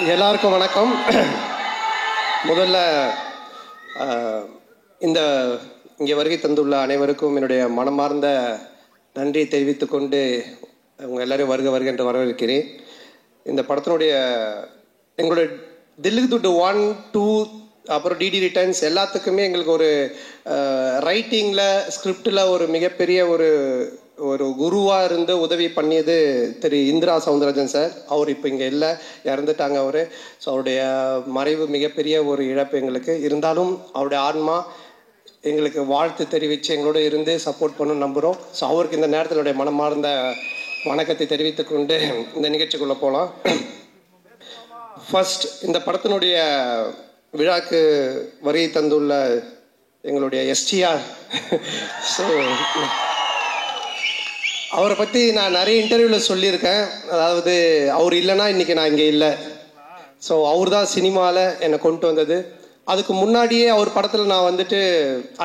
எல்லாருக்கும் வணக்கம். முதல்ல இந்த இங்கே வருகை தந்துள்ள அனைவருக்கும் என்னுடைய மனமார்ந்த நன்றியை தெரிவித்துக் கொண்டு உங்கள் எல்லாரையும் வருக என்று வரவேற்கிறேன். இந்த படத்தினுடைய எங்களுடைய தில்லுக்கு துட்டு 1, 2 அப்புறம் டிடி ரிட்டர்ன்ஸ் எல்லாத்துக்குமே எங்களுக்கு ஒரு ரைட்டிங்கில் ஸ்கிரிப்டில் ஒரு மிகப்பெரிய ஒரு குருவாக இருந்து உதவி பண்ணியது திரு இந்திரா சவுந்தரராஜன் சார். அவர் இப்போ இங்கே இல்லை, இறந்துட்டாங்க அவர். ஸோ அவருடைய மறைவு மிகப்பெரிய ஒரு இழப்பு எங்களுக்கு. இருந்தாலும் அவருடைய ஆன்மா எங்களுக்கு வாழ்த்து தெரிவித்து எங்களோட இருந்து சப்போர்ட் பண்ணணும்னு நம்புகிறோம். ஸோ அவருக்கு இந்த நேரத்தில் மனமார்ந்த வணக்கத்தை தெரிவித்துக்கொண்டு இந்த நிகழ்ச்சிக்குள்ளே போகலாம். ஃபர்ஸ்ட், இந்த படத்தினுடைய விழாக்கு வருகை தந்துள்ள எங்களுடைய எஸ்டிஆர். ஸோ அவரை பற்றி நான் நிறைய இன்டர்வியூவில் சொல்லியிருக்கேன். அதாவது அவர் இல்லைன்னா இன்றைக்கி நான் இங்கே இல்லை. ஸோ அவர் தான் சினிமாவில் என்னை கொண்டு வந்தது. அதுக்கு முன்னாடியே அவர் படத்தில் நான் வந்துட்டு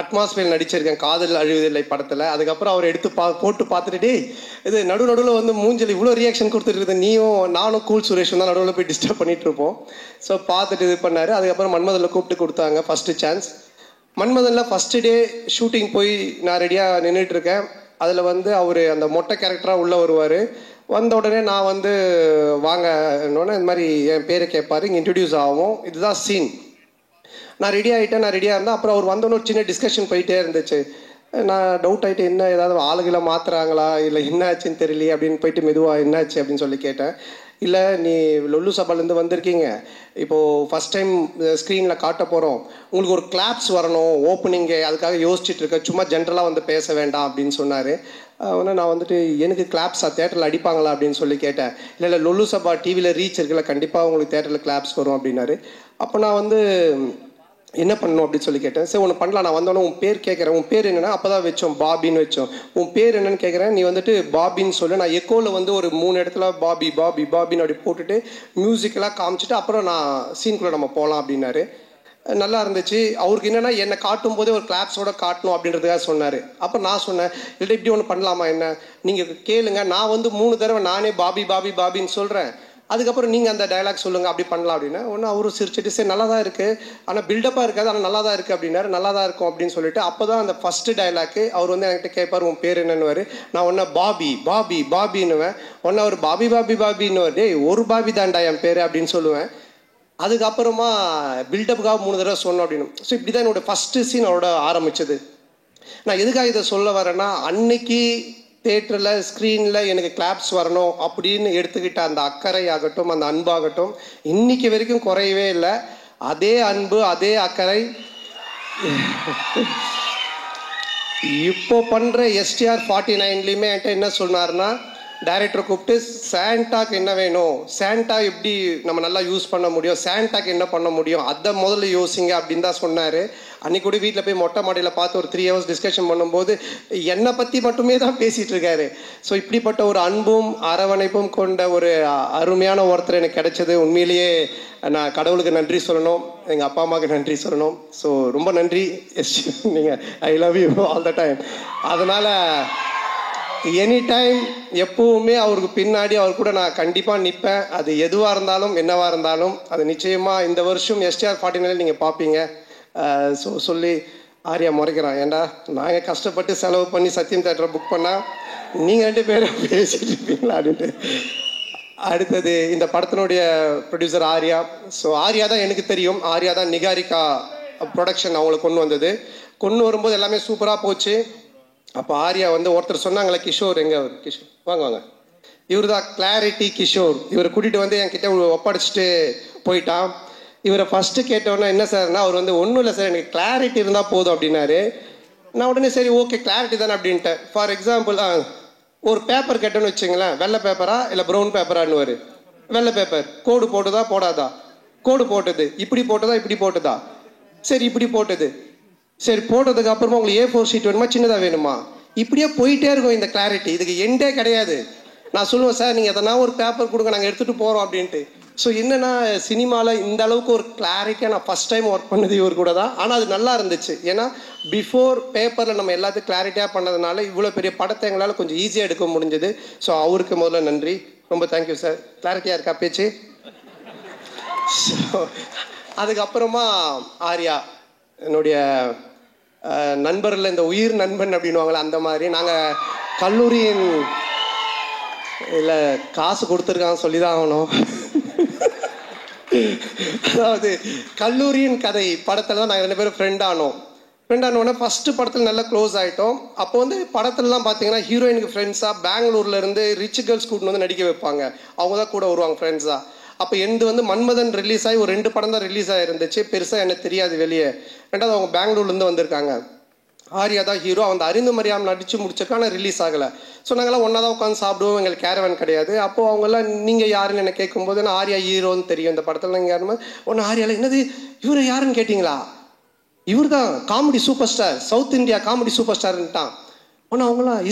அட்மாஸ்பியர் நடிச்சிருக்கேன், காதல் அழிவதில்லை படத்தில். அதுக்கப்புறம் அவர் எடுத்து போட்டு பார்த்துட்டு இது நடுவில் வந்து மூஞ்சில் இவ்வளோ ரியாக்ஷன் கொடுத்துட்டு நீயும் நானும் கூல் சுரேஷும் தான் நடுவில் போய் டிஸ்டர்ப் பண்ணிகிட்டு இருப்போம். ஸோ பார்த்துட்டு இது பண்ணார். அதுக்கப்புறம் மன்மதனில் கூப்பிட்டு கொடுத்தாங்க ஃபஸ்ட்டு சான்ஸ். மன்மதனில் ஃபஸ்ட்டு டே ஷூட்டிங் போய் நான் ரெடியாக நின்றுட்டுருக்கேன். அதில் வந்து அவர் அந்த மொட்டை கேரக்டராக உள்ளே வருவார். வந்த உடனே நான் வந்து வாங்க என்னோடனே இந்த மாதிரி என் பேரை கேட்பார், இங்கே இன்ட்ரடியூஸ் ஆகும். இதுதான் சீன். நான் ரெடியாக இருந்தேன். அப்புறம் அவர் வந்தோன்னு ஒரு சின்ன டிஸ்கஷன் போயிட்டே இருந்துச்சு. நான் டவுட் ஆகிட்டு, என்ன ஏதாவது ஆளுகளை மாற்றுறாங்களா இல்லை என்ன ஆச்சுன்னு தெரியலையே அப்படின்னு போயிட்டு மெதுவாக என்னாச்சு அப்படின்னு சொல்லி கேட்டேன். இல்லை, நீ லொல்லு சபாலேருந்து வந்திருக்கீங்க, இப்போது ஃபஸ்ட் டைம் ஸ்க்ரீனில் காட்ட போகிறோம், உங்களுக்கு ஒரு கிளாப்ஸ் வரணும் ஓப்பனிங்கு, அதுக்காக யோசிச்சுட்டு இருக்கேன், சும்மா ஜென்ரலாக வந்து பேச வேண்டாம் அப்படின்னு சொன்னார். ஆனால் நான் வந்துட்டு எனக்கு கிளாப்ஸா தேட்டரில் அடிப்பாங்களா அப்படின்னு சொல்லி கேட்டேன். இல்லை லொல்லு சபா டிவியில் ரீச் இருக்குல்ல, கண்டிப்பாக உங்களுக்கு தேட்டரில் கிளாப்ஸ் வரும் அப்படின்னாரு. அப்போ நான் வந்து என்ன பண்ணணும் அப்படின்னு சொல்லி கேட்டேன். சரி ஒன்று பண்ணலாம், நான் வந்தோன்னே உன் பேர் கேட்குறேன், உன் பேர் என்னென்னா அப்போ தான் வச்சோம் பாபின்னு வச்சோம். உன் பேர் என்னன்னு கேட்குறேன், நீ வந்துட்டு பாபின்னு சொல்லு. நான் எக்கோவில் வந்து ஒரு 3 இடத்துல பாபி பாபி பாபின்னு அப்படி போட்டுட்டு மியூசிக்கெல்லாம் காமிச்சிட்டு அப்புறம் நான் சீனுக்குள்ளே நம்ம போகலாம் அப்படின்னாரு. நல்லா இருந்துச்சு. அவருக்கு என்னென்னா என்னை காட்டும் போதே ஒரு கிளாப்ஸோட காட்டணும் அப்படின்றதுக்காக சொன்னார். அப்போ நான் சொன்னேன், இல்லை இப்படி ஒன்று பண்ணலாமா, என்ன நீங்கள் கேளுங்க, நான் வந்து 3 தடவை நானே பாபி பாபி பாபின்னு சொல்கிறேன், அதுக்கப்புறம் நீங்கள் அந்த டைலாக் சொல்லுங்கள், அப்படி பண்ணலாம் அப்படின்னா. ஒன்று அவரும் சிரிச்சிட்டு சரி நல்லா தான் இருக்குது, ஆனால் பில்டப்பாக இருக்காது, ஆனால் நல்லா தான் இருக்குது அப்படின்னாரு. நல்லா தான் இருக்கும் அப்படின்னு சொல்லிட்டு அப்போ தான் அந்த ஃபஸ்ட்டு டைலாக்கு அவர் வந்து என்கிட்ட கேட்பார், உன் பேர் என்னன்னுவார். நான் ஒன்று பாபி பாபி பாபின்னுவேன். ஒன்று அவர் பாபி பாபி பாபின்னுவார். டேய் ஒரு பாபி தாண்டா என் பேர் அப்படின்னு சொல்லுவேன். அதுக்கப்புறமா பில்டப்புக்காக 3 தடவை சொன்னோம் அப்படின்னு. ஸோ இப்படி தான் என்னோடய ஃபஸ்ட்டு சீன் அவரோட ஆரம்பித்தது. நான் எதுக்காக இதை சொல்ல வரேன்னா, அன்னைக்கு தேட்டரில் ஸ்க்ரீனில் எனக்கு கிளாப்ஸ் வரணும் அப்படின்னு எடுத்துக்கிட்ட அந்த அக்கறை ஆகட்டும், அந்த அன்பாகட்டும் இன்னைக்கு வரைக்கும் குறையவே இல்லை. அதே அன்பு அதே அக்கறை இப்போ பண்ணுற எஸ்டிஆர் 49லையுமே என்கிட்ட என்ன சொன்னார்னா, டைரக்டரை கூப்பிட்டு சாண்டாக்கு என்ன வேணும், சாண்டா எப்படி நம்ம நல்லா யூஸ் பண்ண முடியும், சாண்டாக்கு என்ன பண்ண முடியும், அதை முதல்ல யோசிங்க அப்படின்னு தான் சொன்னார். அன்றைக்கி கூட வீட்டில் போய் மொட்டை மாடியில் பார்த்து ஒரு 3 ஹவர்ஸ் டிஸ்கஷன் பண்ணும்போது என்னை பற்றி மட்டுமே தான் பேசிகிட்டு இருக்காரு. ஸோ இப்படிப்பட்ட ஒரு அன்பும் அரவணைப்பும் கொண்ட ஒரு அருமையான ஒருத்தர் எனக்கு கிடைச்சது. உண்மையிலேயே நான் கடவுளுக்கு நன்றி சொல்லணும், எங்கள் அப்பா அம்மாவுக்கு நன்றி சொல்லணும். ஸோ ரொம்ப நன்றி எஸ், நீங்கள் I love you all the time. அதனால் எனி டைம் எப்பவுமே அவருக்கு பின்னாடி அவர் கூட நான் கண்டிப்பாக நிற்பேன். அது எதுவாக இருந்தாலும் என்னவாக இருந்தாலும் அது நிச்சயமாக இந்த வருஷம் எஸ்டிஆர் 49 நீங்கள் பார்ப்பீங்க. ஸோ சொல்லி ஆரியா முறைக்கிறான், ஏண்டா நாங்கள் கஷ்டப்பட்டு செலவு பண்ணி சத்யம் தேட்டரை புக் பண்ணால் நீங்கள் 2 பேரும் பேசிட்டு இருப்பீங்களா அப்படின்ட்டு. அடுத்தது இந்த படத்தினுடைய ப்ரொடியூசர் ஆர்யா. ஸோ ஆர்யா தான் எனக்கு தெரியும், ஆர்யா தான் நிகாரிகா ப்ரொடக்ஷன் அவங்களை கொண்டு வந்தது. கொண்டு வரும்போது எல்லாமே சூப்பராக போச்சு. அப்போ ஆர்யா வந்து ஒருத்தர் சொன்னாங்களே, கிஷோர் எங்கே, அவர் கிஷோர் வாங்க வாங்க, இவர் தான் கிளாரிட்டி கிஷோர். இவரை கூட்டிகிட்டு வந்து என்கிட்ட ஒப்படைச்சிட்டு போயிட்டான். இவரை ஃபஸ்ட்டு கேட்டோன்னா என்ன சார்னா, அவர் வந்து ஒன்றும் இல்லை சார், எனக்கு கிளாரிட்டி இருந்தால் போதும் அப்படின்னாரு. நான் உடனே சரி ஓகே கிளாரிட்டி தானே அப்படின்ட்டேன். ஃபார் எக்ஸாம்பிள் ஒரு பேப்பர் கேட்டோன்னு வச்சுங்களேன், வெள்ளை பேப்பரா இல்லை ப்ரௌன் பேப்பரான்னுவார். வெள்ளை பேப்பர் கோடு போட்டுதா போடாதா, கோடு போட்டது, இப்படி போட்டதா இப்படி போட்டதா, சரி இப்படி போட்டது, சரி போட்டதுக்கு அப்புறமா உங்களுக்கு A4 ஷீட் வேணுமா சின்னதாக வேணுமா, இப்படியே போயிட்டே இருக்கும் இந்த கிளாரிட்டி. இதுக்கு எண்டே கிடையாது. நான் சொல்லுவேன் சார் நீங்கள் எதனா ஒரு பேப்பர் கொடுங்க நாங்கள் எடுத்துகிட்டு போகிறோம் அப்படின்ட்டு. ஸோ என்னென்னா சினிமாவில் இந்த அளவுக்கு ஒரு கிளாரிட்டியாக நான் ஃபஸ்ட் டைம் ஒர்க் பண்ணது இவர் கூட தான். ஆனால் அது நல்லா இருந்துச்சு. ஏன்னா பிஃபோர் பேப்பரில் நம்ம எல்லாத்தையும் கிளாரிட்டியாக பண்ணதுனால இவ்வளோ பெரிய படத்தை எங்களால் கொஞ்சம் ஈஸியாக எடுக்க முடிஞ்சது. ஸோ அவருக்கு முதல்ல நன்றி, ரொம்ப தேங்க்யூ சார். கிளாரிட்டியாக இருக்கா பேச்சு? ஸோ அதுக்கப்புறமா ஆர்யா என்னுடைய நண்பரில் இந்த உயிர் நண்பன் அப்படின்வாங்களே அந்த மாதிரி நாங்கள் கல்லூரியின் இல்லை காசு கொடுத்துருக்காங்க சொல்லி தான் ஆகணும். அதாவது கல்லூரியின் கதை படத்தில் தான் நாங்கள் 2 பேரும் ஃப்ரெண்ட் ஆனோடனே ஃபஸ்ட்டு படத்தில் நல்லா க்ளோஸ் ஆகிட்டோம். அப்போ வந்து படத்துலலாம் பார்த்தீங்கன்னா ஹீரோயினுக்கு ஃப்ரெண்ட்ஸாக பெங்களூர்லேருந்து ரிச் கேர்ள்ஸ் கூட்டின்னு வந்து நடிக்க வைப்பாங்க. அவங்க தான் கூட வருவாங்க ஃப்ரெண்ட்ஸாக. அப்போ எந்து வந்து மன்மதன் ரிலீஸ் ஆகி ஒரு 2 படம் தான் ரிலீஸ் ஆகிருந்துச்சு. பெருசாக எனக்கு தெரியாது வெளியே. ரெண்டாவது அவங்க பெங்களூர்லேருந்து வந்திருக்காங்க. ஆர்யா தான் ஹீரோ. அவன் அறிந்து மரியாமல் நடித்து முடிச்சிருக்கா, ஆனால் ரிலீஸ் ஆகலை. ஸோ நாங்கள்லாம் ஒன்றா தான் உட்காந்து சாப்பிடுவோம். எங்களுக்கு கேரவன் கிடையாது. அப்போது அவங்கெல்லாம் நீங்கள் யாருன்னு என்ன கேட்கும்போது நான் ஆர்யா ஹீரோன்னு தெரியும் இந்த படத்தில். நீங்கள் யாருன்னு ஒன்று ஆர்யாவில் என்னது இவர் யாருன்னு கேட்டிங்களா, இவர் தான் comedy super star, south India comedy super ஸ்டார்ன்ட்டான். ஒன்று அவங்களாம்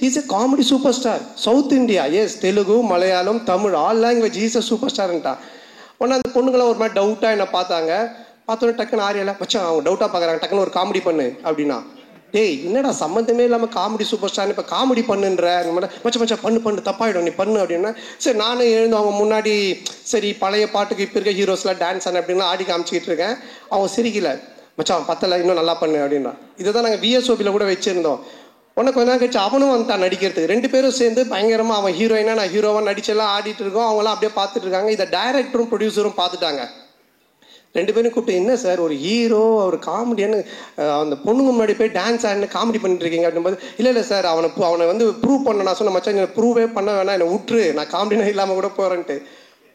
is a comedy super star south India, yes Telugu Malayalam Tamil all language is a super ஸ்டார்ன்ட்டான். ஒன்று அந்த பொண்ணுங்களாம் ஒரு மாதிரி டவுட்டாக என்ன பார்த்தாங்க. பார்த்தோன்னே டக்குன்னு ஆர்யாவில் மச்சான் அவங்க டவுட்டாக பார்க்குறாங்க, டக்குன்னு ஒரு காமெடி பண்ணு அப்படின்னா. டேய் என்னடா சம்மந்தமே இல்லாமல் காமெடி சூப்பர் ஸ்டார்னு இப்போ காமெடி பண்ணுன்ற மச்சா பண்ணு தப்பாயிடும் நீ பண்ணு அப்படின்னா. சரி நானும் எழுந்து அவங்க முன்னாடி சரி பழைய பாட்டுக்கு இப்போ இருக்க ஹீரோஸ்லாம் டான்ஸ் ஆன அப்படின்னா ஆடி காமிச்சிக்கிட்டு இருக்கேன். அவங்க சிரிக்கல, மச்சான் பத்தலை இன்னும் நல்லா பண்ணு அப்படின்னா. இதை தான் நாங்கள் விஎஸ்ஓபியில் கூட வச்சுருந்தோம். உனக்கு கொஞ்ச நேரம் கழிச்சு அவனும் வந்துட்டான் நடிக்கிறதுக்கு. 2 பேரும் சேர்ந்து பயங்கரமாக அவன் ஹீரோயினா நான் ஹீரோவாக நடிச்செல்லாம் ஆடிட்டு இருக்கோம். அவங்களாம் அப்படியே பார்த்துட்டு இருக்காங்க. இதை டைரக்டரும் ப்ரொடியூசரும் பார்த்துட்டாங்க. 2 பேரும் கூப்பிட்டு என்ன சார் ஒரு ஹீரோ ஒரு காமெடியானு அந்த பொண்ணுங்க முன்னாடி போய் டான்ஸ் ஆடினு காமெடி பண்ணிட்டு இருக்கீங்க அப்படின்போது இல்லை சார் அவனை வந்து ப்ரூவ் பண்ண நான் சொன்ன மச்சான் ப்ரூவே பண்ண வேணாம் என்னை விட்டுரு நான் காமெடினா இல்லாமல் கூட போகிறேன்ட்டு.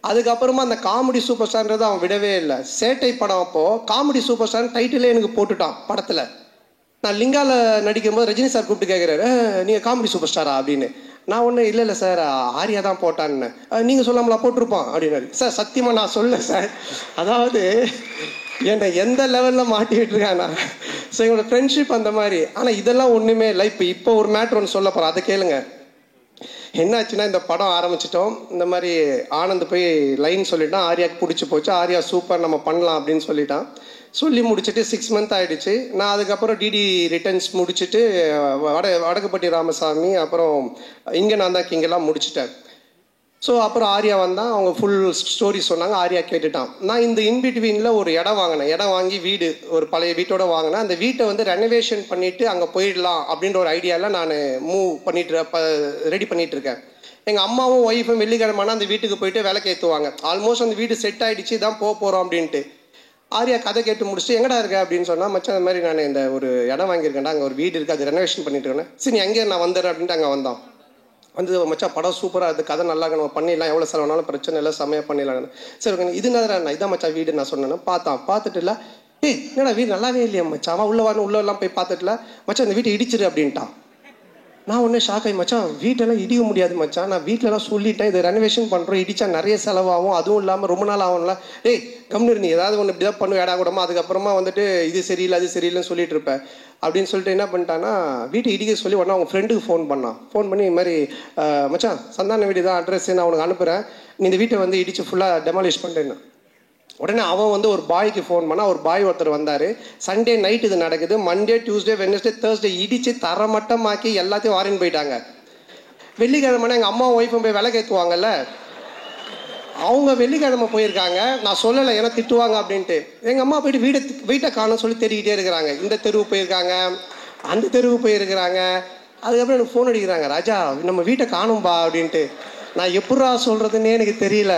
அதுக்கப்புறமா அந்த காமெடி சூப்பர் ஸ்டார்ன்றது அவன் விடவே இல்லை. சேட்டை படம் அப்போது காமெடி சூப்பர் ஸ்டார் டைட்டிலே எனக்கு போட்டுட்டான் படத்தில். நான் லிங்காவில் நடிக்கும் போது ரஜினி சார் கூப்பிட்டு கேட்குறாரு நீங்கள் காமெடி சூப்பர் ஸ்டாரா அப்படின்னு. நான் ஒன்றும் இல்லை சார் ஆர்யா தான் போட்டான்னு. நீங்கள் சொல்லாமலா போட்டிருப்பான் அப்படின்னாரு. சார் சத்தியமாக நான் சொல்ல சார், அதாவது என்னை எந்த லெவலில் மாட்டிக்கிட்டு இருக்கானா. ஸோ எங்களோட ஃப்ரெண்ட்ஷிப் அந்த மாதிரி. ஆனால் இதெல்லாம் ஒன்றுமே இல்லை. இப்போ ஒரு மேட்ரு ஒன்று சொல்ல போகிறோம், அதை கேளுங்க. என்னாச்சுன்னா இந்த படம் ஆரம்பிச்சிட்டோம். இந்த மாதிரி ஆனந்த் போய் லைன் சொல்லிட்டான், ஆர்யாவுக்கு பிடிச்சி போச்சு, ஆர்யா சூப்பர் நம்ம பண்ணலாம் அப்படின்னு சொல்லிட்டான். சொல்லி முடிச்சுட்டு 6 மந்த் ஆகிடுச்சு. நான் அதுக்கப்புறம் டிடி ரிட்டர்ன்ஸ் முடிச்சுட்டு வடக்குப்பட்டி ராமசாமி அப்புறம் இங்கே நான் தான் கிங்கெல்லாம் முடிச்சுட்டேன். ஸோ அப்புறம் ஆர்யா வந்தான், அவங்க ஃபுல் ஸ்டோரி சொன்னாங்க. ஆர்யா கேட்டுட்டான். நான் இந்த இன்பிட்வீனில் ஒரு இடம் வாங்கினேன். இடம் வாங்கி வீடு ஒரு பழைய வீட்டோட வாங்கினேன். அந்த வீட்டை வந்து ரெனோவேஷன் பண்ணிவிட்டு அங்கே போயிடலாம் அப்படின்ற ஒரு ஐடியாவில் நான் ரெடி பண்ணிட்டு இருக்கேன். எங்கள் அம்மாவும் ஒய்ஃபும் வெள்ளிக்கிழமைனா அந்த வீட்டுக்கு போயிட்டு விளக்கு ஏற்றுவாங்க. ஆல்மோஸ்ட் அந்த வீடு செட் ஆகிடுச்சு, தான் போகிறோம் அப்படின்ட்டு. ஆர்யா கதை கேட்டு முடிச்சுட்டு எங்கடா இருக்க அப்படின்னு சொன்னால் மச்சான் அந்த மாதிரி நான் இந்த ஒரு இடம் வாங்கியிருக்கேன்டா, அங்கே ஒரு வீடு இருக்குது, அது ரெனோவேஷன் பண்ணிட்டு இருக்கேன். சரி நீ அங்கேயே நான் வந்துடுறேன் அப்படின்ட்டு அங்கே வந்தான். வந்து மச்சான் படம் சூப்பராக இருக்குது, கதை நல்லா நம்ம பண்ணிடலாம், எவ்வளோ செலவுனாலும் பிரச்சனை இல்லை, செம்மையாக பண்ணிடலாம். சரி ஓகே இது நான் இதான் மச்சான் வீடு நான் சொன்னேன்னா பார்த்துட்டு இல்லை என்னடா வீடு நல்லாவே இல்லையா மச்சான், அவன் உள்ளெல்லாம் போய் பார்த்துட்டுல மச்சான் இந்த வீட்டை இடிச்சிரு அப்படின்ட்டான். நான் ஒன்றே ஷாக் ஆகி மச்சான் வீட்டெல்லாம் இடிக்க முடியாது மச்சான், நான் வீட்டிலலாம் சொல்லிட்டேன் இதை ரெனோவேஷன் பண்ணுறோம், இடிச்சா நிறைய செலவாகும், அதுவும் இல்லாமல் ரொம்ப நாள் ஆகும்ல. கம்னு நீ ஏதாவது ஒன்று இப்படி தான் பண்ணு ஏடா கூடமா, அதுக்கப்புறமா வந்துட்டு இது சரியில்லை அது சரியில்லைன்னு சொல்லிட்டு இருப்பேன் அப்படின்னு சொல்லிட்டு என்ன பண்ணிட்டான்னா வீட்டை இடிக்க சொல்லி உடனே அவங்க ஃப்ரெண்டுக்கு ஃபோன் பண்ணி இது மாதிரி மச்சான் சந்தான வீடு தான் அட்ரஸ் நான் உனக்கு அனுப்புகிறேன், நீ இந்த வீட்டை வந்து இடிச்சு ஃபுல்லாக டெமாலிஷ் பண்ணிட்டேன்னு. உடனே அவன் வந்து ஒரு பாய்க்கு ஃபோன் பண்ணால் ஒரு பாய் ஒருத்தர் வந்தார். சண்டே நைட் இது நடக்குது. மண்டே டியூஸ்டே வெட்னஸ்டே தேர்ஸ்டே இடித்து தரமட்டமாக்கி எல்லாத்தையும் வாரின்னு போயிட்டாங்க. வெள்ளிக்கிழமை எங்கள் அம்மா ஒய்ஃபும் போய் விளக்கு ஏற்றுவாங்கல்ல, அவங்க வெள்ளிக்கிழமை போயிருக்காங்க. நான் சொல்லலை ஏன்னா திட்டுவாங்க அப்படின்ட்டு. எங்கள் அம்மா போயிட்டு வீட்டை காணோன்னு சொல்லி தேடிக்கிட்டே இருக்கிறாங்க. இந்த தெருவு போயிருக்காங்க, அந்த தெருவு போயிருக்கிறாங்க. அதுக்கப்புறம் எனக்கு ஃபோன் அடிக்கிறாங்க, ராஜா நம்ம வீட்டை காணும்பா அப்படின்ட்டு. நான் எப்படா சொல்கிறதுன்னே எனக்கு தெரியல.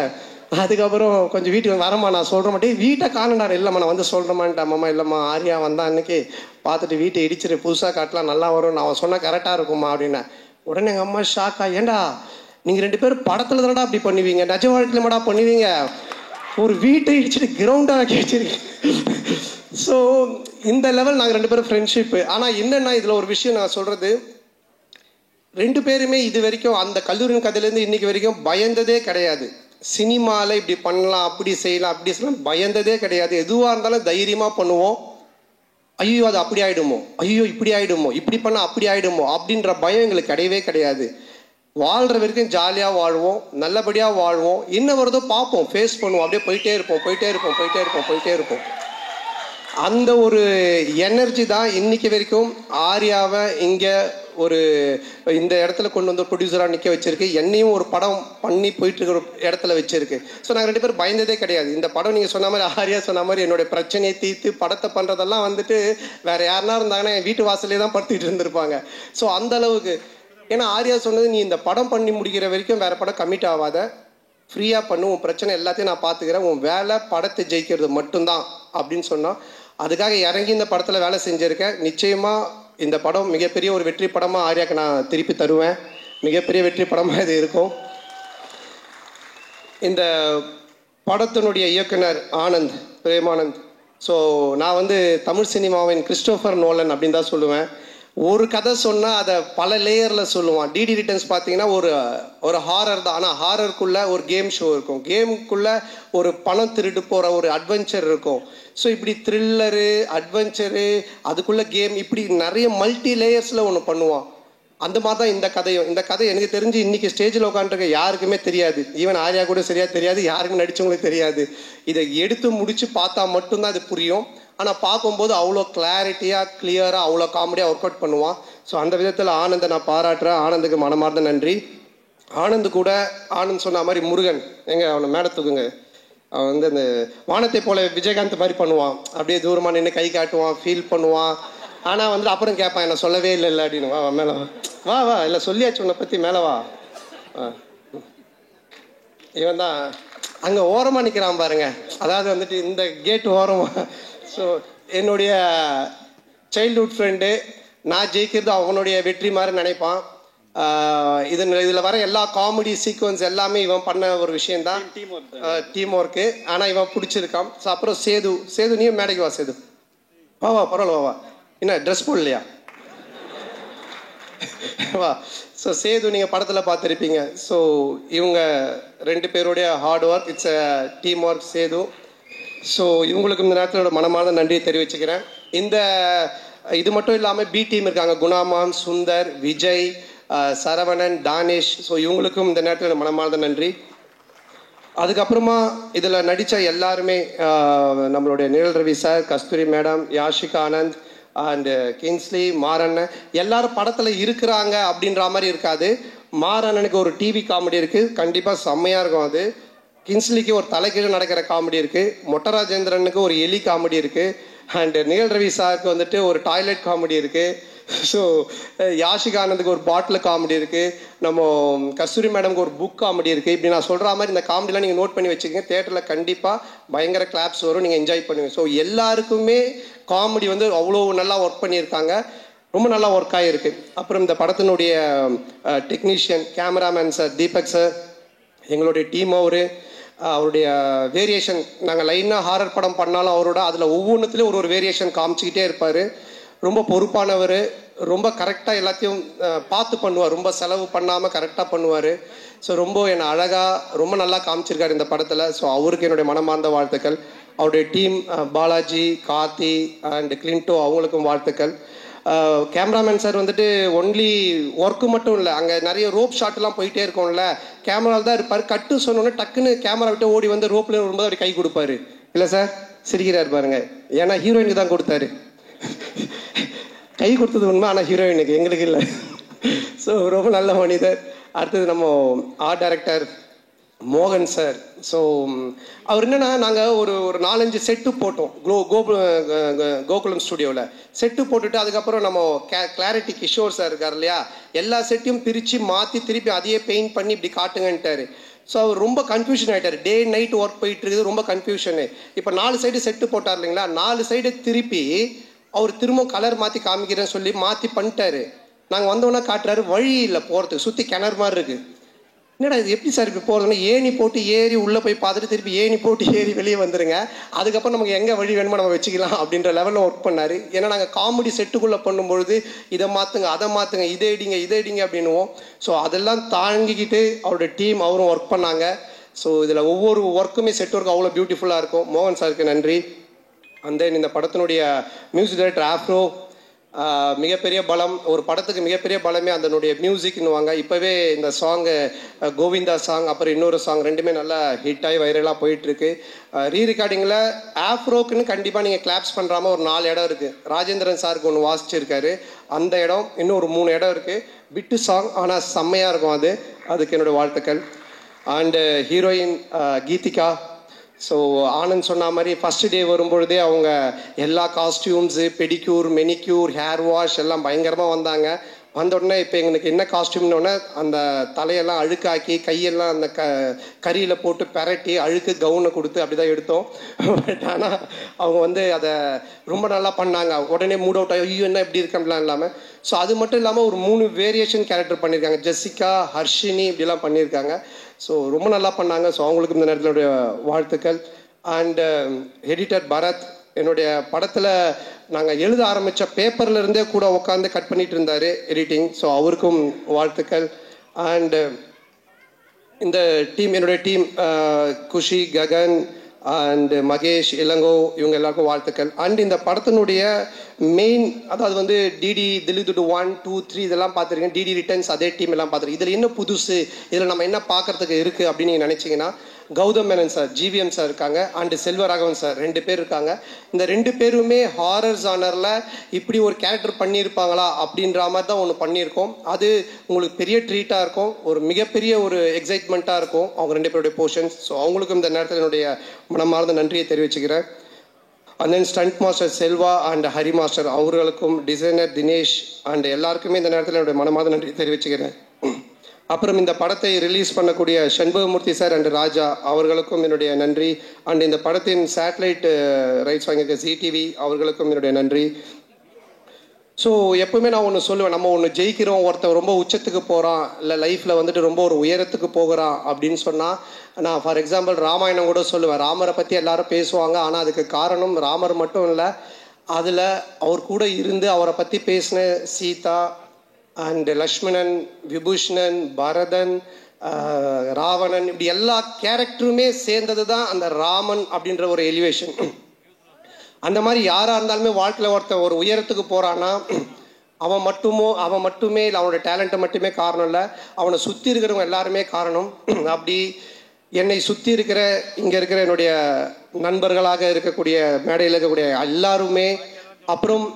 அதுக்கப்புறம் கொஞ்சம் வீட்டுக்கு வரமா நான் சொல்கிற மாட்டேன் வீட்டை காணண்டா. இல்லைம்மா நான் வந்து சொல்கிறேமான்ட்டு. அம்மா இல்லைம்மா ஆர்யா வந்தான் அன்னைக்கு பார்த்துட்டு வீட்டை இடிச்சிரு புதுசாக காட்டலாம் நல்லா வரும், நான் சொன்னால் கரெக்டாக இருக்குமா அப்படின்னா. உடனே எங்கள் அம்மா ஷாக்கா, ஏண்டா நீங்கள் 2 பேரும் படத்தில் தானடா அப்படி பண்ணுவீங்க, நிஜ வாழ்க்கையில் மாடா பண்ணுவீங்க, ஒரு வீட்டை இடிச்சிட்டு கிரவுண்டாக வச்சிருக்கீங்க. ஸோ இந்த லெவல் நாங்கள் 2 பேரும் ஃப்ரெண்ட்ஷிப்பு. ஆனால் என்னென்னா இதில் ஒரு விஷயம் நான் சொல்கிறது, 2 பேருமே இது வரைக்கும் அந்த கல்லூரியின் கதையிலேருந்து இன்றைக்கி வரைக்கும் பயந்ததே கிடையாது. சினிமாவில் இப்படி பண்ணலாம் அப்படி செய்யலாம் பயந்ததே கிடையாது. எதுவாக இருந்தாலும் தைரியமாக பண்ணுவோம். ஐயோ அது அப்படி ஆகிடுமோ, ஐயோ இப்படி ஆகிடுமோ, இப்படி பண்ணால் அப்படி ஆகிடுமோ அப்படின்ற பயம் எங்களுக்கு கிடையவே கிடையாது. வாழ்கிற வரைக்கும் ஜாலியாக வாழ்வோம், நல்லபடியாக வாழ்வோம், என்ன வருதோ பார்ப்போம், ஃபேஸ் பண்ணுவோம், அப்படியே போயிட்டே இருப்போம். அந்த ஒரு எனர்ஜி தான் இன்னைக்கு வரைக்கும் ஆர்யாவை இங்கே ஒரு இந்த இடத்துல கொண்டு வந்து ப்ரொடியூசராக நிற்க வச்சிருக்கு, என்னையும் ஒரு படம் பண்ணி போயிட்டு இருக்கிற இடத்துல வச்சிருக்கு. ஸோ நாங்கள் 2 பேரும் பயந்ததே கிடையாது. இந்த படம் நீங்கள் சொன்ன மாதிரி, ஆரியா சொன்ன மாதிரி, என்னுடைய பிரச்சனையை தீர்த்து படத்தை பண்ணுறதெல்லாம் வந்துட்டு வேற யாருனா இருந்தாங்கன்னா என் வீட்டு வாசலே தான் படுத்திட்டு இருந்திருப்பாங்க. ஸோ அந்த அளவுக்கு, ஏன்னா ஆரியா சொன்னது, நீ இந்த படம் பண்ணி முடிக்கிற வரைக்கும் வேற படம் கமிட் ஆகாத, ஃப்ரீயாக பண்ணு, உன் பிரச்சனை எல்லாத்தையும் நான் பார்த்துக்கிறேன், உன் வேலை படத்தை ஜெயிக்கிறது மட்டும்தான் அப்படின்னு சொன்னோம். அதுக்காக இறங்கி இந்த படத்தில் வேலை செஞ்சுருக்கேன். நிச்சயமாக இந்த படம் மிகப்பெரிய ஒரு வெற்றி படமாக ஆரியாவுக்கு நான் திருப்பி தருவேன். மிகப்பெரிய வெற்றி படமாக இது இருக்கும். இந்த படத்தினுடைய இயக்குனர் ஆனந்த், பிரேமானந்த். ஸோ நான் வந்து தமிழ் சினிமாவின் கிறிஸ்டோஃபர் நோலன் அப்படின்னு தான் சொல்லுவேன். ஒரு கதை சொன்னால் அதை பல லேயரில் சொல்லுவான். டிடி ரிட்டர்ன்ஸ் பார்த்தீங்கன்னா ஒரு ஹாரர் தான், ஆனால் ஹாரருக்குள்ளே ஒரு கேம் ஷோ இருக்கும், கேமுக்குள்ளே ஒரு பணம் திருட்டு போகிற ஒரு அட்வென்ச்சர் இருக்கும். ஸோ இப்படி த்ரில்லரு, அட்வென்ச்சரு, அதுக்குள்ளே கேம், இப்படி நிறைய மல்டி லேயர்ஸில் ஒன்று பண்ணுவான். அந்த மாதிரி தான் இந்த கதையும். இந்த கதை எனக்கு தெரிஞ்சு இன்றைக்கி ஸ்டேஜில் உட்காந்துருக்க யாருக்குமே தெரியாது. ஈவன் ஆரியா கூட சரியாக தெரியாது, யாருக்கும் நடித்தவங்களுக்கு தெரியாது. இதை எடுத்து முடித்து பார்த்தா மட்டும்தான் அது புரியும். ஆனால் பார்க்கும்போது அவ்வளோ கிளாரிட்டியாக, கிளியராக, அவ்வளோ காமெடியாக ஒர்க் அவுட் பண்ணுவான். ஸோ அந்த விதத்தில் ஆனந்தை நான் பாராட்டுறேன். ஆனந்துக்கு மனமார்ந்த நன்றி. ஆனந்து கூட, ஆனந்த் சொன்ன மாதிரி முருகன், அவனை மேடத்துக்குங்க, அவன் வந்து அந்த வானத்தை போல விஜயகாந்த் மாதிரி பண்ணுவான். அப்படியே தூரமாக நின்று கை காட்டுவான், ஃபீல் பண்ணுவான். ஆனால் வந்து அப்புறம் கேட்பான், என்ன சொல்லவே இல்லை அப்படின்னு. வா மேலே வா, வா இல்லை சொல்லியாச்சு உன்னை பற்றி, மேலே வா. இவன் தான் அங்கே ஓரமாக நிற்கிறான் பாருங்க, அதாவது வந்துட்டு இந்த கேட் ஓரமாக. ஸோ என்னுடைய சைல்ட்ஹுட் ஃப்ரெண்டு, நான் ஜெயிக்கிறது அவனுடைய வெற்றி மாதிரி நினைப்பான். இதில் வர எல்லா காமெடி சீக்வன்ஸ் எல்லாமே இவன் பண்ண ஒரு விஷயந்தான், டீம் ஒர்க்கு. ஆனால் இவன் பிடிச்சிருக்கான். ஸோ அப்புறம் சேது நீயும் மேடைக்கு வா. சேது வா, வா பரவாயில்ல, வா. என்ன ட்ரெஸ் போடலையா? வா. ஸோ சேது நீங்கள் படத்தில் பார்த்துருப்பீங்க. ஸோ இவங்க 2 பேருடைய hard work, it's a team work. Sethu, so இவங்களுக்கு இந்த நேரத்தில் மனமார்ந்த நன்றியை தெரிவிச்சுக்கிறேன். இது மட்டும் இல்லாமல் பி டீம் இருக்காங்க, குணாமான், சுந்தர், விஜய், சரவணன், தானிஷ். ஸோ இவங்களுக்கும் இந்த நேரத்தில் மனமார்ந்த நன்றி. அதுக்கப்புறமா இதில் நடித்த எல்லாருமே, நம்மளுடைய Nizhal Ravi sir, Kasthuri madam, Yashika Anand and Kingsley, மாரண்ணன், எல்லாரும் படத்தில் இருக்கிறாங்க அப்படின்ற மாதிரி இருக்காது. மாரண்ணனுக்கு ஒரு டிவி காமெடி இருக்குது, கண்டிப்பாக செம்மையாக இருக்கும் அது. கிங்ஸ்லிக்கு ஒரு தலைக்கீழ நடக்கிற காமெடி இருக்குது. மொட்டராஜேந்திரனுக்கு ஒரு எலி காமெடி இருக்குது. அண்டு நிகழ் ரவி சாருக்கு வந்துட்டு ஒரு டாய்லெட் காமெடி இருக்குது. ஸோ யாஷிகா ஆனந்துக்கு ஒரு பாட்டில் காமெடி இருக்குது. நம்ம கஸ்தூரி மேடம்க்கு ஒரு புக் காமெடி இருக்குது. இப்படி நான் சொல்கிற மாதிரி இந்த காமெடிலாம் நீங்கள் நோட் பண்ணி வச்சுக்கோங்க. தேட்டரில் கண்டிப்பாக பயங்கர கிளாப்ஸ் வரும், நீங்கள் என்ஜாய் பண்ணுவீங்க. ஸோ எல்லாருக்குமே காமெடி வந்து அவ்வளோ நல்லா ஒர்க் பண்ணியிருக்காங்க, ரொம்ப நல்லா ஒர்க் ஆகிருக்கு. அப்புறம் இந்த படத்தினுடைய technician, cameraman sir Deepak sir, எங்களுடைய டீம், அவருடைய வேரியேஷன், நாங்கள் லைனாக ஹாரர் படம் பண்ணாலும் அவரோட அதில் ஒவ்வொன்றுத்துலேயும் ஒரு வேரியேஷன் காமிச்சிக்கிட்டே இருப்பார். ரொம்ப பொறுப்பானவர், ரொம்ப கரெக்டாக எல்லாத்தையும் பார்த்து பண்ணுவார், ரொம்ப செலவு பண்ணாமல் கரெக்டாக பண்ணுவார். ஸோ ரொம்ப என்னை அழகாக ரொம்ப நல்லா காமிச்சிருக்காரு இந்த படத்தில். ஸோ அவருக்கு என்னுடைய மனமார்ந்த வாழ்த்துக்கள். அவருடைய டீம் பாலாஜி, கார்த்தி அண்ட் கிளின்டோ, அவங்களுக்கும் வாழ்த்துக்கள். கேமராமேன் சார் வந்துட்டு ஒன்லி ஒர்க்கு மட்டும் இல்லை, அங்கே நிறைய ரோப் ஷாட்லாம் போயிட்டே இருக்கும்ல, கேமராவில் தான் இருப்பார். கட்டு சொன்னோன்னே டக்குன்னு கேமரா விட்டு ஓடி வந்து ரோப்பில் வரும்போது அப்படி கை கொடுப்பாரு. இல்லை சார் சிரிக்கிறார் பாருங்க, ஏன்னா ஹீரோயினுக்கு தான் கொடுத்தாரு. கை கொடுத்தது உண்மை, ஆனால் ஹீரோயினுக்கு, எங்களுக்கு இல்லை. ஸோ ரொம்ப நல்ல மனிதர். அடுத்தது நம்ம ஆர்ட் டைரக்டர் மோகன் சார். ஸோ அவர் என்னென்னா, நாங்கள் ஒரு 4-5 செட்டு போட்டோம் கோகுலம் ஸ்டுடியோவில். செட்டு போட்டுட்டு அதுக்கப்புறம் நம்ம கிளாரிட்டி கிஷோர் சார் இருக்கார் இல்லையா, எல்லா செட்டையும் பிரித்து மாற்றி திருப்பி அதையே பெயிண்ட் பண்ணி இப்படி காட்டுங்கன்ட்டார். ஸோ அவர் ரொம்ப கன்ஃபியூஷன் ஆகிட்டார். டே நைட் ஒர்க் போயிட்டு இருக்குது, ரொம்ப கன்ஃபியூஷனு. இப்போ 4 சைடு செட்டு போட்டார் இல்லைங்களா, 4 சைடு திருப்பி அவர் திரும்ப கலர் மாற்றி காமிக்கிறேன்னு சொல்லி மாற்றி பண்ணிட்டாரு. நாங்கள் வந்தோன்னே காட்டுறாரு, வழி இல்லை போகிறதுக்கு, சுற்றி கிணறு மாதிரி இருக்குது. என்னடா இது எப்படி சார் இப்படி போகிறதுனா, ஏணி போட்டு ஏறி உள்ளே போய் பார்த்துட்டு திருப்பி ஏணி போட்டு ஏறி வெளியே வந்துடுங்க, அதுக்கப்புறம் நமக்கு எங்கே வழி வேணுமோ நம்ம வச்சுக்கலாம் அப்படின்ற லெவலில் ஒர்க் பண்ணார். ஏன்னா நாங்கள் காமெடி செட்டுக்குள்ளே பண்ணும்பொழுது இதை மாற்றுங்க, அதை மாற்றுங்க, இதை இடிங்க அப்படின்னுவோம். ஸோ அதெல்லாம் தாங்கிக்கிட்டு அவருடைய டீம் அவரும் ஒர்க் பண்ணாங்க. ஸோ இதில் ஒவ்வொரு ஒர்க்குமே செட் ஒர்க் அவ்வளோ பியூட்டிஃபுல்லாக இருக்கும். மோகன் சாருக்கு நன்றி. அண்ட் தென் இந்த படத்தினுடைய மியூசிக் டைரக்டர் ஆஃப்ரோ, மிகப்பெரிய பலம், ஒரு படத்துக்கு மிகப்பெரிய பலமே அதனுடைய மியூசிக்னுவாங்க. இப்போவே இந்த சாங்கு கோவிந்தா சாங், அப்புறம் இன்னொரு சாங், ரெண்டுமே நல்லா ஹிட் ஆகி வைரலாக போயிட்டுருக்கு. ரீ ரெக்கார்டிங்கில் ஆஃப்ரோக்குன்னு கண்டிப்பாக நீங்கள் கிளாப்ஸ் பண்ணுறாமல் ஒரு 4 இடம் இருக்குது. ராஜேந்திரன் சாருக்கு ஒன்று வாசிச்சிருக்காரு, அந்த இடம், இன்னும் ஒரு 3 இடம் இருக்குது. விட்டு சாங், ஆனால் செம்மையாக இருக்கும். அதுக்கு என்னோடய வாழ்த்துக்கள். And heroine Geethika. So Anand சொன்ன மாதிரி ஃபஸ்ட்டு டே வரும்பொழுதே அவங்க எல்லா costumes, pedicure, manicure, hair wash எல்லாம் பயங்கரமாக வந்தாங்க. வந்த உடனே இப்போ எங்களுக்கு என்ன காஸ்டியூம்னோடனே அந்த தலையெல்லாம் அழுக்காக்கி கையெல்லாம் அந்த கரியில் போட்டு பெரட்டி அழுக்கு கவுனை கொடுத்து அப்படி தான் எடுத்தோம். பட் ஆனால் அவங்க வந்து அதை ரொம்ப நல்லா பண்ணாங்க. உடனே மூட் அவுட் ஆகி ஐயோ என்ன இப்படி இருக்கலாம் இல்லாமல். ஸோ அது மட்டும் இல்லாமல் ஒரு 3 வேரியேஷன் கேரக்டர் பண்ணியிருக்காங்க. ஜெசிகா, ஹர்ஷினி இப்படிலாம் பண்ணியிருக்காங்க. ஸோ ரொம்ப நல்லா பண்ணாங்க. ஸோ அவங்களுக்கு இந்த நேரத்தினுடைய வாழ்த்துக்கள். அண்டு எடிட்டர் பரத், என்னுடைய படத்தில் நாங்கள் எழுத ஆரம்பித்த பேப்பரில் இருந்தே கூட உட்காந்து கட் பண்ணிட்டு இருந்தார் எடிட்டிங். ஸோ அவருக்கும் வாழ்த்துக்கள். அண்டு இந்த டீம், என்னுடைய டீம் குஷி, ககன் அண்ட் மகேஷ், இளங்கோ, இவங்க எல்லாருக்கும் வாழ்த்துக்கள். அண்ட் இந்த படத்தினுடைய மெயின், அதாவது வந்து டிடி தில்லிதுட்டு 1, 2, 3 இதெல்லாம் பார்த்துருக்கேன். டிடி ரிட்டர்ன்ஸ் அதே டீம் எல்லாம் பார்த்துருக்கேன். இதில் என்ன புதுசு, இதில் நம்ம என்ன பார்க்கறதுக்கு இருக்குது அப்படின்னு நீங்கள் நினச்சிங்கன்னா, Gautham Menon sir, GVM sir இருக்காங்க, அண்டு செல்வராகவன் சார் 2 பேர் இருக்காங்க. இந்த 2 பேருமே ஹாரர் ஜானரில் இப்படி ஒரு கேரக்டர் பண்ணியிருப்பாங்களா அப்படின்ற மாதிரி தான் ஒன்று பண்ணியிருக்கோம். அது உங்களுக்கு பெரிய ட்ரீட்டாக இருக்கும், ஒரு மிகப்பெரிய ஒரு எக்ஸைட்மெண்ட்டாக இருக்கும் அவங்க 2 பேருடைய போர்ஷன்ஸ். ஸோ அவங்களுக்கும் இந்த நேரத்தில் என்னுடைய மனமார்ந்த நன்றியை தெரிவிச்சுக்கிறேன். And then stunt master Selva and Hari master அவர்களுக்கும், டிசைனர் தினேஷ் அண்ட் எல்லாருக்குமே இந்த நேரத்தில் என்னுடைய மனமார்ந்த நன்றியை தெரிவிச்சுக்கிறேன். அப்புறம் இந்த படத்தை ரிலீஸ் பண்ணக்கூடிய சண்பகமூர்த்தி சார் அண்ட் ராஜா அவர்களுக்கும் என்னுடைய நன்றி. அண்ட் இந்த படத்தின் சேட்டலைட் ரைட்ஸ் வாங்கியிருக்க ZTV அவர்களுக்கும் என்னுடைய நன்றி. ஸோ எப்பவுமே நான் ஒன்று சொல்லுவேன், நம்ம ஒன்று ஜெயிக்கிறோம், ஒருத்தர் ரொம்ப உச்சத்துக்கு போகிறான், இல்லை லைஃப்பில் வந்துட்டு ரொம்ப ஒரு உயரத்துக்கு போகிறான் அப்படின்னு சொன்னால், நான் ஃபார் எக்ஸாம்பிள் ராமாயணம் கூட சொல்லுவேன். ராமரை பற்றி எல்லாரும் பேசுவாங்க, ஆனால் அதுக்கு காரணம் ராமர் மட்டும் இல்லை, அதில் அவர் கூட இருந்து அவரை பற்றி பேசின சீதா அண்ட் லக்ஷ்மணன், விபூஷணன், பரதன், ராவணன், இப்படி எல்லா கேரக்டருமே சேர்ந்தது தான் அந்த ராமன் அப்படின்ற ஒரு எலிவேஷன். அந்த மாதிரி யாராக இருந்தாலுமே வாழ்க்கையில் ஒருத்தன் ஒரு உயரத்துக்கு போகிறான்னா அவன் மட்டுமே இல்லை, அவனோட டேலண்ட்டை மட்டுமே காரணம் இல்லை, அவனை சுற்றி இருக்கிறவங்க எல்லாருமே காரணம். அப்படி என்னை சுற்றி இருக்கிற இங்கே இருக்கிற என்னுடைய நண்பர்களாக இருக்கக்கூடிய மேடையில் இருக்கக்கூடிய எல்லாருமே, அப்புறம்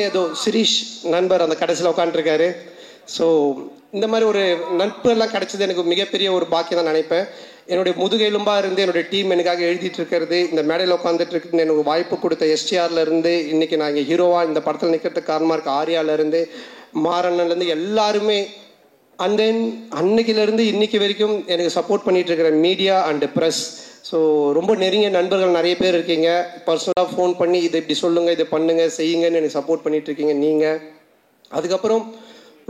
ஏதோ சிரீஷ் நண்பர் அந்த கடைசியில் உட்காந்துருக்காரு. ஸோ இந்த மாதிரி ஒரு நட்பு எல்லாம் கிடைச்சது எனக்கு மிகப்பெரிய ஒரு பாக்கியம் தான் நினைப்பேன். என்னுடைய முதுகெலும்பாக இருந்து என்னுடைய டீம் எனக்காக எழுதிட்டு இருக்கிறது, இந்த மேடையில் உட்காந்துட்டு இருக்கு, எனக்கு வாய்ப்பு கொடுத்த STRல இருந்து இன்னைக்கு நான் இங்கே ஹீரோவாக இந்த படத்தில் நிற்கிறதுக்கு காரணமாக இருக்க ஆர்யாவிலேருந்து, மாறன்லேருந்து எல்லாருமே, அண்ட் தென் அன்னைக்கிலேருந்து இன்னைக்கு வரைக்கும் எனக்கு சப்போர்ட் பண்ணிட்டு இருக்கிற மீடியா அண்டு ப்ரெஸ். ஸோ ரொம்ப நெருங்கிய நண்பர்கள் நிறைய பேர் இருக்கீங்க. பர்சனலாக ஃபோன் பண்ணி இதை இப்படி சொல்லுங்கள், இதை பண்ணுங்கள், செய்யுங்கன்னு எனக்கு சப்போர்ட் பண்ணிட்டு இருக்கீங்க நீங்கள். அதுக்கப்புறம்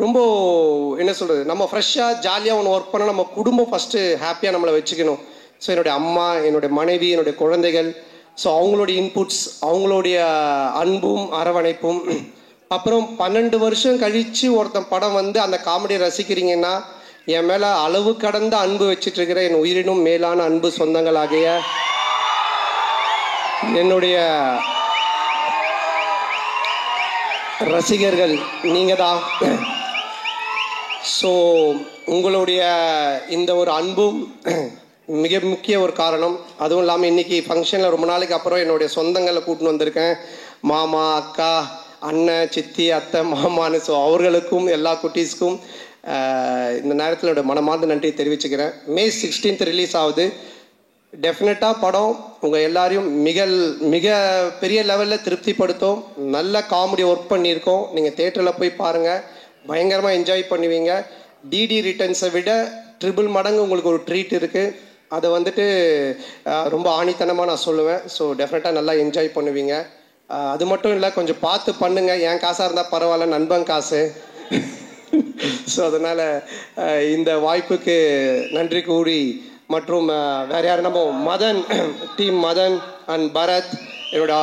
ரொம்ப என்ன சொல்கிறது, நம்ம ஃப்ரெஷ்ஷாக ஜாலியாக ஒன்று ஒர்க் பண்ணால் நம்ம குடும்பம் ஃபஸ்ட்டு ஹாப்பியாக நம்மளை வச்சுக்கணும். ஸோ என்னுடைய அம்மா, என்னுடைய மனைவி, என்னுடைய குழந்தைகள், ஸோ அவங்களுடைய இன்புட்ஸ், அவங்களுடைய அன்பும் அரவணைப்பும். அப்புறம் 12 வருஷம் கழித்து ஒருத்தன் படம் வந்து அந்த காமெடியை ரசிக்கிறீங்கன்னா, என் மேலே அளவு கடந்த அன்பு வச்சுட்டு இருக்கிற என் உயிரினும் மேலான அன்பு சொந்தங்களாகிய என்னுடைய ரசிகர்கள் நீங்கள் தான். ஸோ உங்களுடைய இந்த ஒரு அன்பும் மிக முக்கிய ஒரு காரணம். அதுவும் இல்லாமல் இன்றைக்கி ஃபங்க்ஷனில் ரொம்ப நாளைக்கு அப்புறம் என்னுடைய சொந்தங்களை கூட்டின்னு வந்திருக்கேன். மாமா, அக்கா, அண்ணன், சித்தி, அத்தை, மாமான்னு. ஸோ அவர்களுக்கும் எல்லா குட்டீஸ்க்கும் இந்த நேரத்தில் என்னோட மனமார்ந்த நன்றி தெரிவிச்சுக்கிறேன். May 16th ரிலீஸ் ஆகுது. டெஃபினட்டாக படம் உங்கள் எல்லாரையும் மிக பெரிய லெவலில் திருப்திப்படுத்தும். நல்ல காமெடி ஒர்க் பண்ணியிருக்கோம். நீங்கள் தேட்டரில் போய் பாருங்கள், பயங்கரமாக என்ஜாய் பண்ணுவீங்க. டிடி ரிட்டர்ன்ஸை விட 3 மடங்கு உங்களுக்கு ஒரு ட்ரீட் இருக்குது. அதை வந்துட்டு ரொம்ப ஆணித்தனமாக நான் சொல்லுவேன். ஸோ டெஃபினட்டாக நல்லா என்ஜாய் பண்ணுவீங்க. அது மட்டும் இல்லை, கொஞ்சம் பார்த்து பண்ணுங்கள். என் காசாக இருந்தால் பரவாயில்ல, நண்பன் காசு. ஸோ அதனால் இந்த வாய்ப்புக்கு நன்றி கூறி, மற்றும் வேறு யார், நம்ம மதன் டீம், மதன் அண்ட் பரத், என்னோட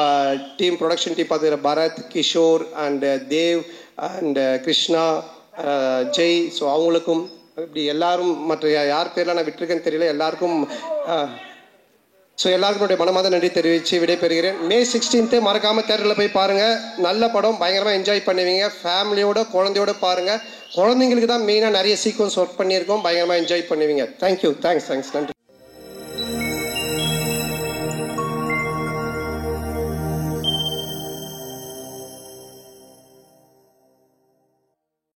டீம் ப்ரொடக்ஷன் டீம் பார்த்துக்கிற Bharath, Kishore and Dev and Krishna, Jai, so அவங்களுக்கும் இப்படி எல்லாரும், மற்ற யார் பேர்லாம் நான் விட்டுருக்கேன்னு தெரியல, எல்லாருக்கும் ஸோ எல்லாருக்கும் என்னுடைய மனமார்ந்த நன்றி தெரிவித்து விடைபெறுகிறேன். May 16th மறக்காமல் தேட்டரில் போய் பாருங்கள். நல்ல படம், பயங்கரமாக என்ஜாய் பண்ணுவீங்க. ஃபேமிலியோட, குழந்தையோட பாருங்கள். குழந்தைங்களுக்கு தான் மெயினாக நிறைய சீக்வன்ஸ் ஒர்க் பண்ணியிருக்கோம். பயங்கரமாக என்ஜாய் பண்ணுவீங்க. தேங்க்யூ, தேங்க்ஸ், நன்றி.